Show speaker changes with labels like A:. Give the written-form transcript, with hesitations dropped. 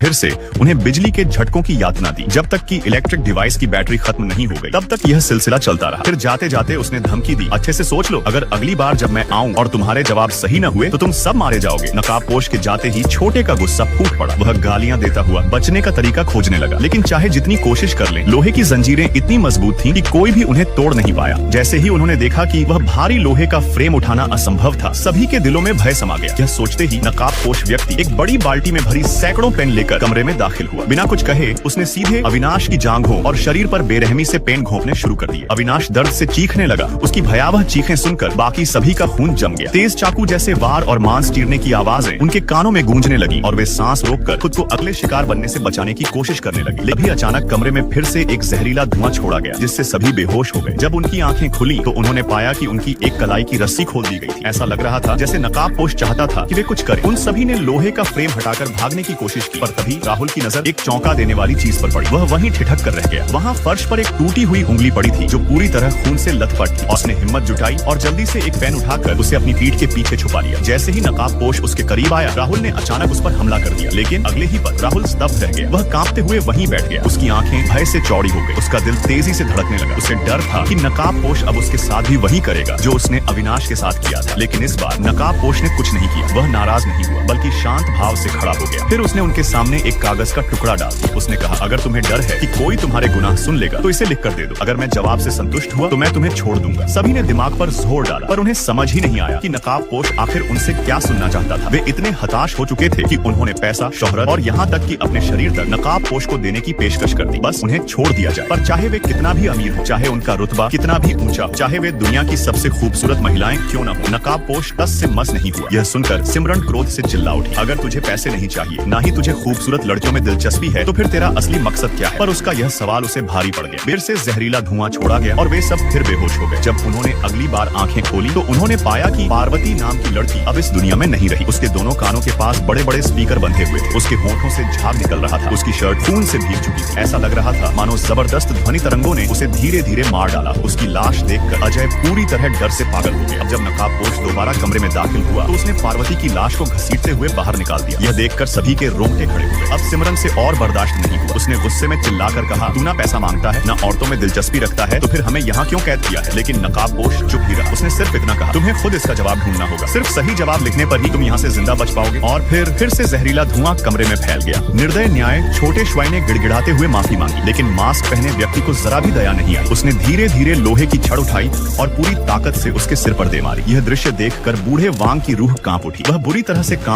A: फिर से उन्हें बिजली के झटकों की यातना दी। जब तक कि इलेक्ट्रिक डिवाइस की बैटरी खत्म नहीं हो गई, तब तक यह सिलसिला चलता रहा। फिर जाते जाते उसने धमकी दी, अच्छे से सोच लो, अगर अगली बार जब मैं आऊं और तुम्हारे जवाब सही न हुए तो तुम सब मारे जाओगे। नकाबपोश के जाते ही छोटे का गुस्सा फूट पड़ा। वह गालियां देता हुआ बचने का तरीका खोजने लगा, लेकिन चाहे जितनी कोशिश कर ले, लोहे की जंजीरें इतनी मजबूत थीं कि कोई भी उन्हें तोड़ नहीं पाया। जैसे ही उन्होंने देखा कि वह भारी लोहे का फ्रेम उठाना असंभव था, सभी के दिलों में भय समा गया। यह सोचते ही नकाबपोश व्यक्ति एक बड़ी बाल्टी में भरी सैकड़ों पेन लेकर कमरे में दाखिल हुआ। बिना कुछ कहे उसने सीधे अविनाश की जांघों और शरीर पर बेरहमी से पेन घोंपने शुरू कर दिए। अविनाश दर्द से चीखने लगा। उसकी भयावह चीखें सुनकर बाकी सभी का खून जम गया। तेज चाकू जैसे वार और मांस चीरने की आवाजें उनके कानों में गूंजने लगी और वे सांस रोककर खुद को अगले शिकार बनने से बचाने की कोशिश करने लगे। अभी अचानक कमरे में फिर से एक जहरीला धुआं छोड़ा गया, जिससे सभी बेहोश हो गए। जब उनकी आंखें खुली तो उन्होंने पाया कि उनकी एक कलाई की रस्सी खोल दी गई थी। ऐसा लग रहा था जैसे नकाबपोश चाहता था कि वे कुछ करें। उन सभी ने लोहे का फ्रेम हटाकर भागने की कोशिश की, पर तभी राहुल की नजर एक चौंका देने वाली चीज पर पड़ी। वह वहीं ठिठक कर रह गया। वहाँ फर्श पर एक टूटी हुई उंगली पड़ी थी जो पूरी तरह खून से लथपथ थी। उसने हिम्मत जुटाई और जल्दी से एक पेन उठाकर उसे अपनी पीठ के पीछे छुपा लिया। जैसे ही नकाबपोश उसके करीब आया, राहुल ने अचानक उस पर हमला कर दिया, लेकिन अगले ही पल राहुल स्तब्ध रह गया। वह कांपते हुए वहीं बैठ गया। उसकी आंखें भय से चौड़ी हो गई। उसका दिल तेजी से धड़कने लगा। उसे डर था कि नकाबपोश अब उसके साथ भी वही करेगा जो उसने अविनाश के साथ किया था। लेकिन इस बार नकाबपोश ने कुछ नहीं किया। वह नाराज नहीं हुआ, बल्कि शांत भाव से खड़ा हो गया। फिर उसने उनके सामने एक कागज का टुकड़ा डाल दिया। उसने कहा, अगर तुम्हें डर है कि कोई तुम्हारे गुनाह सुन लेगा तो इसे लिख कर दे दो। अगर मैं जवाब से संतुष्ट हुआ तो मैं तुम्हें छोड़ दूंगा। सभी ने दिमाग पर जोर डाला, पर उन्हें समझ ही नहीं आया कि नकाबपोश आखिर उनसे क्या सुनना चाहता था। वे इतने हताश हो चुके थे कि उन्होंने पैसा, शोहरत और यहाँ तक कि अपने शरीर तक नकाबपोश को देने की पेशकश कर दी। बस उन्हें छोड़ दिया जाए। पर चाहे वे कितना भी अमीर हो, चाहे उनका रुतबा कितना भी ऊंचा हो, चाहे वे दुनिया की सबसे खूबसूरत महिलाएं क्यों न हो, नकाबपोश टस से मस नहीं हुआ। यह सुनकर सिमरन क्रोध से चिल्ला उठी, अगर तुझे पैसे नहीं चाहिए, ना ही तुझे खूबसूरत लड़कियों में दिलचस्पी है, तो फिर तेरा असली मकसद क्या है? पर उसका यह सवाल उसे भारी पड़ गया। फिर से जहरीला धुआं छोड़ा गया और वे सब फिर बेहोश हो गए। जब उन्होंने अगली बार आंखें खोली तो उन्होंने पाया कि पार्वती नाम की लड़की अब इस दुनिया में नहीं रही। उसके दोनों कानों के पास बड़े बड़े स्पीकर बंधे हुए थे। उसके होंठों से झाग निकल रहा था। उसकी शर्ट खून से भीग चुकी थी। ऐसा लग रहा था मानो जबरदस्त ध्वनि तरंगों ने उसे धीरे धीरे मार डाला। उसकी लाश देखकर अजय पूरी तरह डर से पागल हो गया। जब नकाबपोश दोबारा कमरे में दाखिल हुआ तो उसने पार्वती की लाश को घसीटते हुए बाहर निकाल दिया। यह देखकर सभी के रोंगटे खड़े हुए। अब सिमरन से और बर्दाश्त नहीं हुआ। उसने गुस्से में चिल्लाकर कहा, तू ना पैसा मांगता है, ना औरतों में दिलचस्पी रखता है, तो फिर हमें यहाँ क्यों कैद किया है? लेकिन नकाबपोश चुप ही रहा। उसने सिर्फ इतना कहा, तुम्हें खुद इसका जवाब ढूंढना होगा। सिर्फ सही जवाब लिखने पर ही तुम यहाँ से जिंदा बच पाओगे। और फिर से जहरीला धुआं कमरे में फैल गया। निर्दय न्याय छोटे श्वाई ने गिड़गिड़ाते हुए माफी मांगी, लेकिन मास्क पहने व्यक्ति को जरा भी दया नहीं आई। उसने धीरे धीरे लोहे की छड़ उठाई और पूरी ताकत से उसके सिर पर दे मारी। यह दृश्य देखकर बूढ़े वांग की रूह कांप उठी। वह बुरी तरह से कांप